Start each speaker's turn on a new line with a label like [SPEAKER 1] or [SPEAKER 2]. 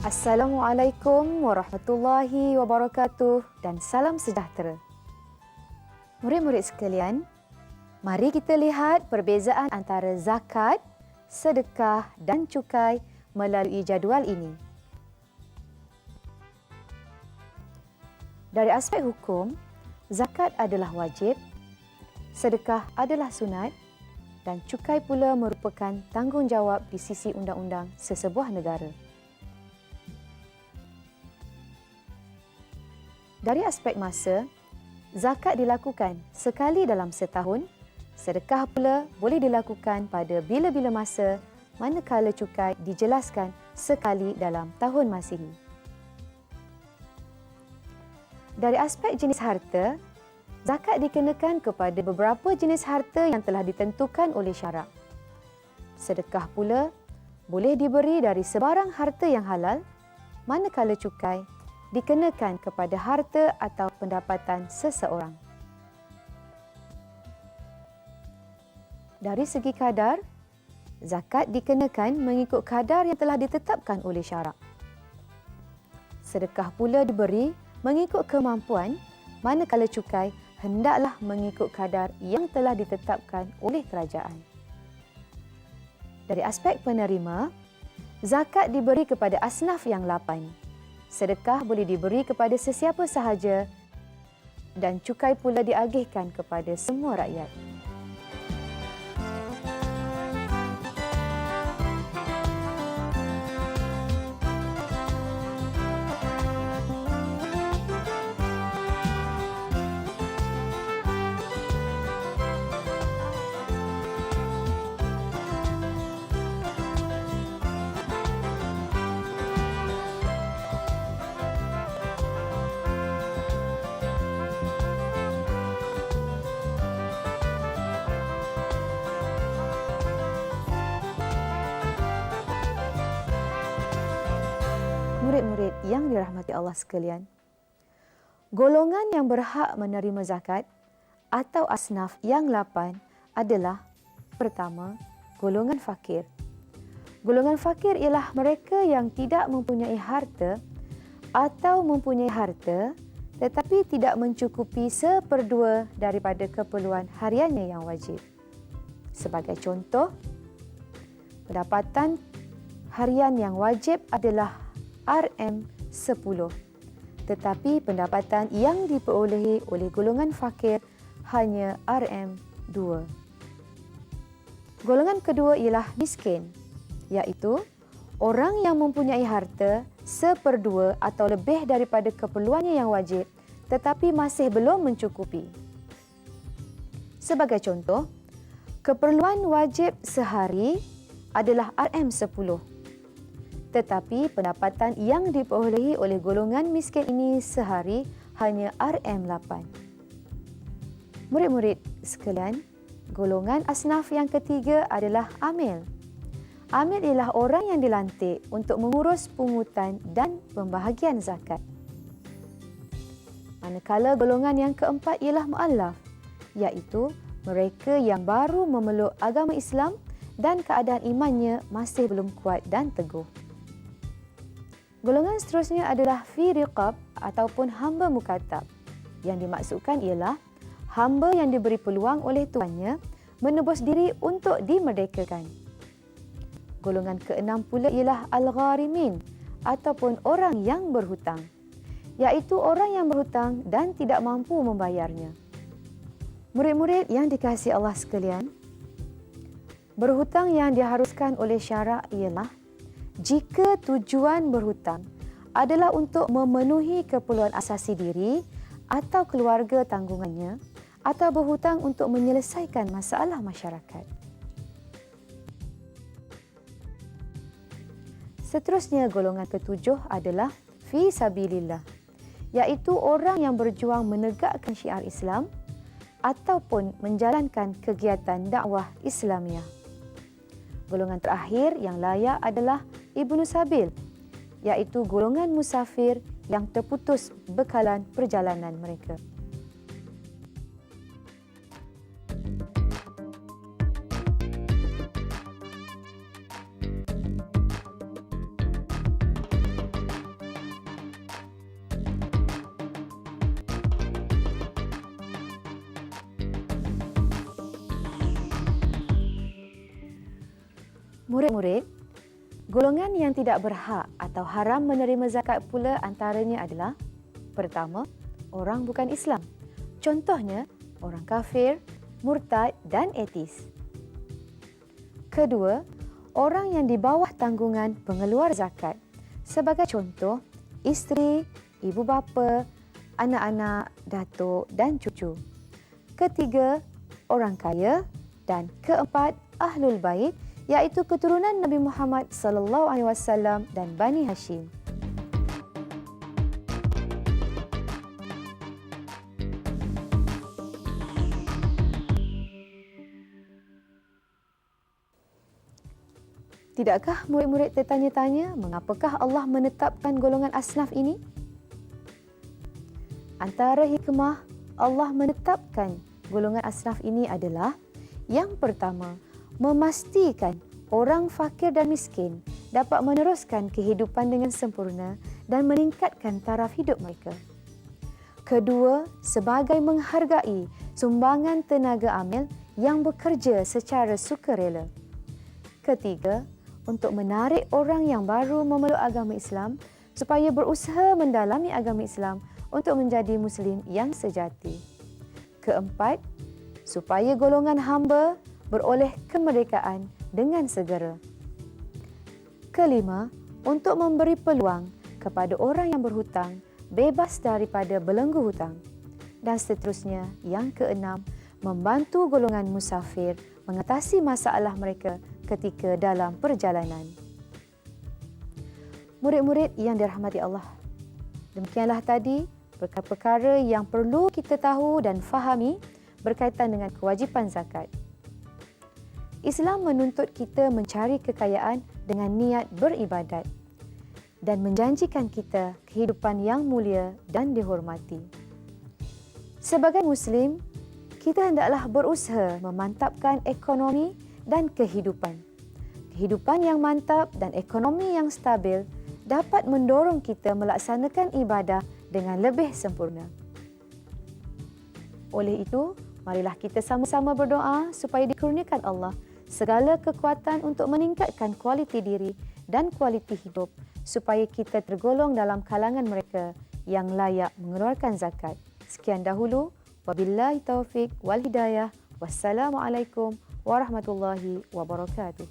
[SPEAKER 1] Assalamualaikum warahmatullahi wabarakatuh dan salam sejahtera. Murid-murid sekalian, mari kita lihat perbezaan antara zakat, sedekah dan cukai melalui jadual ini. Dari aspek hukum, zakat adalah wajib, sedekah adalah sunat dan cukai pula merupakan tanggungjawab di sisi undang-undang sesebuah negara. Dari aspek masa, zakat dilakukan sekali dalam setahun, sedekah pula boleh dilakukan pada bila-bila masa, manakala cukai dijelaskan sekali dalam tahun Masihi. Dari aspek jenis harta, zakat dikenakan kepada beberapa jenis harta yang telah ditentukan oleh syarak. Sedekah pula boleh diberi dari sebarang harta yang halal, manakala cukai dikenakan kepada harta atau pendapatan seseorang. Dari segi kadar, zakat dikenakan mengikut kadar yang telah ditetapkan oleh syarak. Sedekah pula diberi mengikut kemampuan, manakala cukai hendaklah mengikut kadar yang telah ditetapkan oleh kerajaan. Dari aspek penerima, zakat diberi kepada asnaf yang 8. Sedekah boleh diberi kepada sesiapa sahaja dan cukai pula diagihkan kepada semua rakyat. Murid-murid yang dirahmati Allah sekalian, golongan yang berhak menerima zakat atau asnaf yang 8 adalah: pertama, golongan fakir. Golongan fakir ialah mereka yang tidak mempunyai harta atau mempunyai harta tetapi tidak mencukupi 1/2 daripada keperluan hariannya yang wajib. Sebagai contoh, pendapatan harian yang wajib adalah RM10, tetapi pendapatan yang diperolehi oleh golongan fakir hanya RM2. Golongan kedua ialah miskin, iaitu orang yang mempunyai harta 1/2 atau lebih daripada keperluannya yang wajib, tetapi masih belum mencukupi. Sebagai contoh, keperluan wajib sehari adalah RM10. Tetapi pendapatan yang diperolehi oleh golongan miskin ini sehari hanya RM8. Murid-murid sekalian, golongan asnaf yang ketiga adalah amil. Amil ialah orang yang dilantik untuk mengurus pungutan dan pembahagian zakat. Manakala golongan yang keempat ialah mu'allaf, iaitu mereka yang baru memeluk agama Islam dan keadaan imannya masih belum kuat dan teguh. Golongan seterusnya adalah fi riqab ataupun hamba mukatab. Yang dimaksudkan ialah hamba yang diberi peluang oleh tuannya menebus diri untuk dimerdekakan. Golongan keenam pula ialah al-gharimin ataupun orang yang berhutang, iaitu orang yang berhutang dan tidak mampu membayarnya. Murid-murid yang dikasihi Allah sekalian, berhutang yang diharuskan oleh syarak ialah jika tujuan berhutang adalah untuk memenuhi keperluan asasi diri atau keluarga tanggungannya atau berhutang untuk menyelesaikan masalah masyarakat. Seterusnya, golongan ketujuh adalah fi sabilillah, iaitu orang yang berjuang menegakkan syiar Islam ataupun menjalankan kegiatan dakwah Islamiah. Golongan terakhir yang layak adalah Ibnu Sabil, iaitu golongan musafir yang terputus bekalan perjalanan mereka. Murid-murid, golongan yang tidak berhak atau haram menerima zakat pula antaranya adalah: pertama, orang bukan Islam. Contohnya, orang kafir, murtad dan etis. Kedua, orang yang di bawah tanggungan pengeluar zakat. Sebagai contoh, isteri, ibu bapa, anak-anak, datuk dan cucu. Ketiga, orang kaya. Dan keempat, ahlul bait, iaitu keturunan Nabi Muhammad SAW dan Bani Hashim. Tidakkah murid-murid tertanya-tanya mengapakah Allah menetapkan golongan asnaf ini? Antara hikmah Allah menetapkan golongan asnaf ini adalah: yang pertama, memastikan orang fakir dan miskin dapat meneruskan kehidupan dengan sempurna dan meningkatkan taraf hidup mereka. Kedua, sebagai menghargai sumbangan tenaga amil yang bekerja secara sukarela. Ketiga, untuk menarik orang yang baru memeluk agama Islam supaya berusaha mendalami agama Islam untuk menjadi Muslim yang sejati. Keempat, supaya golongan hamba beroleh kemerdekaan dengan segera. Kelima, untuk memberi peluang kepada orang yang berhutang bebas daripada belenggu hutang. Dan seterusnya, yang keenam, membantu golongan musafir mengatasi masalah mereka ketika dalam perjalanan. Murid-murid yang dirahmati Allah, demikianlah tadi perkara-perkara yang perlu kita tahu dan fahami berkaitan dengan kewajipan zakat. Islam menuntut kita mencari kekayaan dengan niat beribadat dan menjanjikan kita kehidupan yang mulia dan dihormati. Sebagai Muslim, kita hendaklah berusaha memantapkan ekonomi dan kehidupan. Kehidupan yang mantap dan ekonomi yang stabil dapat mendorong kita melaksanakan ibadah dengan lebih sempurna. Oleh itu, marilah kita sama-sama berdoa supaya dikurniakan Allah segala kekuatan untuk meningkatkan kualiti diri dan kualiti hidup supaya kita tergolong dalam kalangan mereka yang layak mengeluarkan zakat. Sekian dahulu. Wabillahi taufiq wal hidayah. Wassalamualaikum warahmatullahi wabarakatuh.